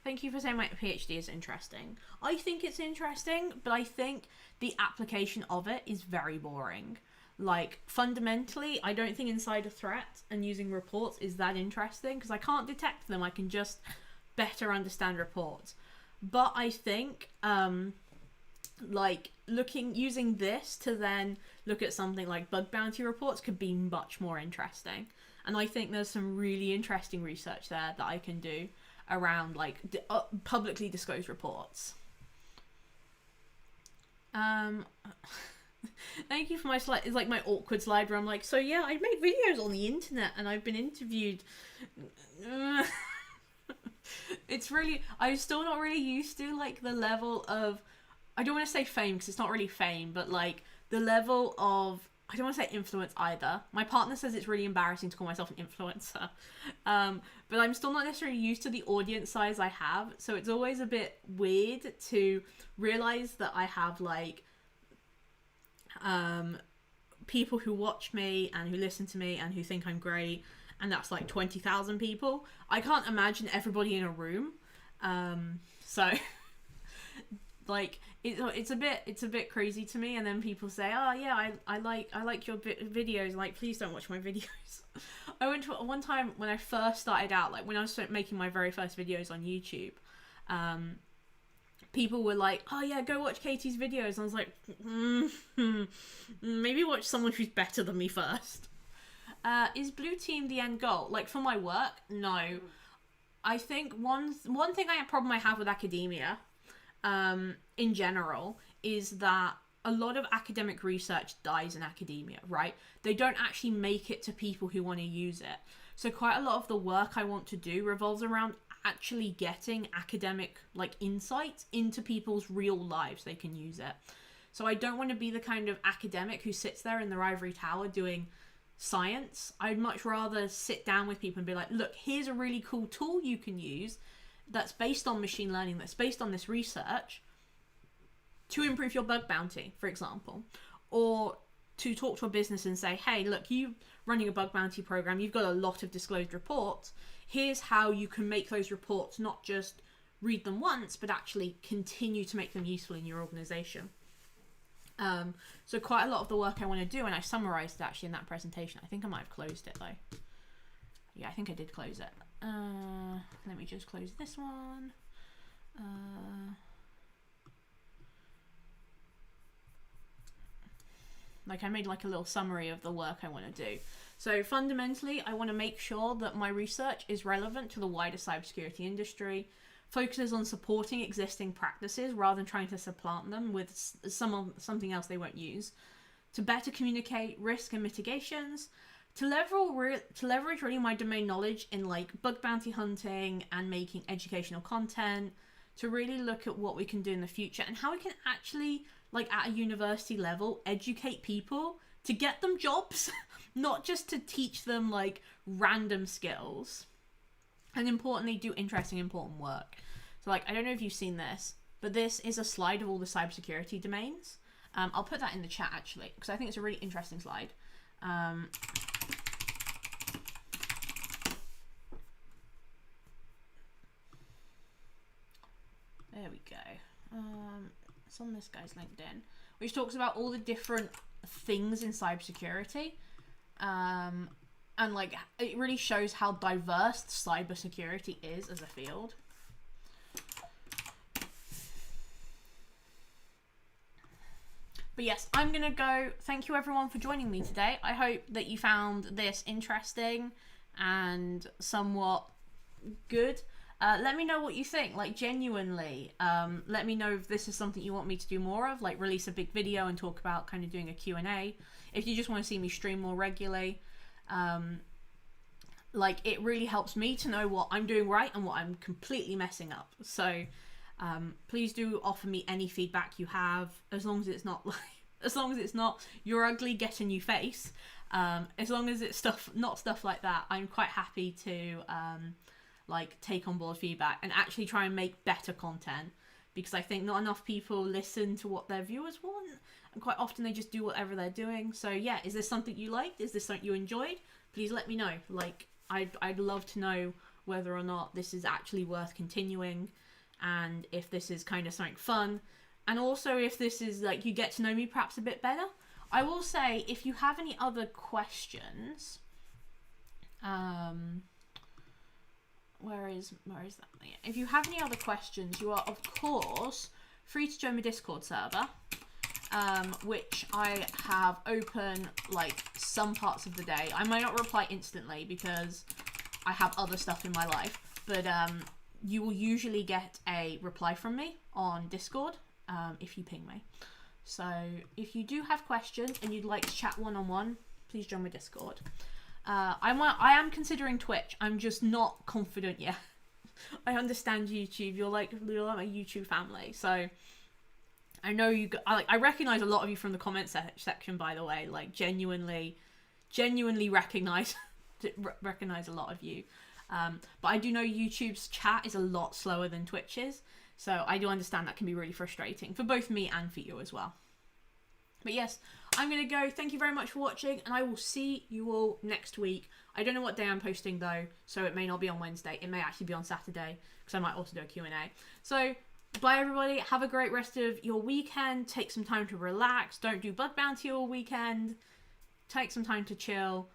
Thank you for saying my PhD is interesting. I think it's interesting, but I think the application of it is very boring. Like, fundamentally, I don't think inside a threat and using reports is that interesting, because I can't detect them. I can just better understand reports. But I think like using this to then look at something like bug bounty reports could be much more interesting. And I think there's some really interesting research there that I can do around like publicly disclosed reports. Thank you for my slide. It's like my awkward slide where I'm like, so yeah, I made videos on the internet and I've been interviewed. It's really, I'm still not really used to like the level of, I don't want to say fame because it's not really fame, but like the level of, I don't want to say influence either. My partner says it's really embarrassing to call myself an influencer. But I'm still not necessarily used to the audience size I have. So it's always a bit weird to realize that I have like people who watch me and who listen to me and who think I'm great. And that's like 20,000 people. I can't imagine everybody in a room. So like it's a bit crazy to me. And then people say, oh yeah, I like your videos. Like, please don't watch my videos. I went to one time when I first started out, like when I was making my very first videos on YouTube, people were like, oh yeah, go watch Katie's videos. And I was like, maybe watch someone who's better than me first. Is blue team the end goal? Like for my work? No. I think one problem I have with academia, in general, is that a lot of academic research dies in academia, right? They don't actually make it to people who want to use it. So quite a lot of the work I want to do revolves around actually getting academic like insights into people's real lives they can use it. So I don't want to be the kind of academic who sits there in their ivory tower doing science. I'd much rather sit down with people and be like, look, here's a really cool tool you can use that's based on machine learning, that's based on this research to improve your bug bounty, for example. Or to talk to a business and say, hey, look, you running a bug bounty program, you've got a lot of disclosed reports. Here's how you can make those reports not just read them once, but actually continue to make them useful in your organization. So quite a lot of the work I want to do, and I summarized it actually in that presentation. I think I might have closed it though. Yeah, I think I did close it. Let me just close this one. Like I made like a little summary of the work I want to do. So fundamentally, I want to make sure that my research is relevant to the wider cybersecurity industry, focuses on supporting existing practices rather than trying to supplant them with something else they won't use, to better communicate risk and mitigations, to leverage really my domain knowledge in like bug bounty hunting and making educational content, to really look at what we can do in the future and how we can actually, like at a university level, educate people to get them jobs, not just to teach them like random skills. And importantly, do interesting, important work. So like, I don't know if you've seen this, but this is a slide of all the cybersecurity domains. I'll put that in the chat actually, because I think it's a really interesting slide. There we go. It's on this guy's LinkedIn, which talks about all the different things in cybersecurity. And like, it really shows how diverse cybersecurity is as a field. But yes, I'm going to go. Thank you everyone for joining me today. I hope that you found this interesting and somewhat good. Let me know what you think, like genuinely. Let me know if this is something you want me to do more of, like release a big video and talk about kind of doing a Q&A. If you just want to see me stream more regularly, like it really helps me to know what I'm doing right and what I'm completely messing up. So please do offer me any feedback you have, as long as it's not like, as long as it's not you're ugly, get a new face. As long as it's not stuff like that, I'm quite happy to like take on board feedback and actually try and make better content, because I think not enough people listen to what their viewers want, and quite often they just do whatever they're doing. So yeah, is this something you liked? Is this something you enjoyed? Please let me know. Like I'd love to know whether or not this is actually worth continuing, and if this is kind of something fun, and also if this is like you get to know me perhaps a bit better. I will say, if you have any other questions, where is that? Yeah. If you have any other questions, you are of course free to join my Discord server, which I have open like some parts of the day. I might not reply instantly because I have other stuff in my life, but you will usually get a reply from me on Discord if you ping me. So if you do have questions and you'd like to chat one-on-one, please join my Discord. I am considering Twitch. I'm just not confident yet. I understand YouTube. You're like my YouTube family. So I know you. I recognize a lot of you from the comment section. By the way, like genuinely recognize a lot of you. But I do know YouTube's chat is a lot slower than Twitch's. So I do understand that can be really frustrating for both me and for you as well. But yes, I'm going to go. Thank you very much for watching, and I will see you all next week. I don't know what day I'm posting though, so it may not be on Wednesday. It may actually be on Saturday, because I might also do a Q&A. So bye everybody. Have a great rest of your weekend. Take some time to relax. Don't do bug bounty all weekend. Take some time to chill.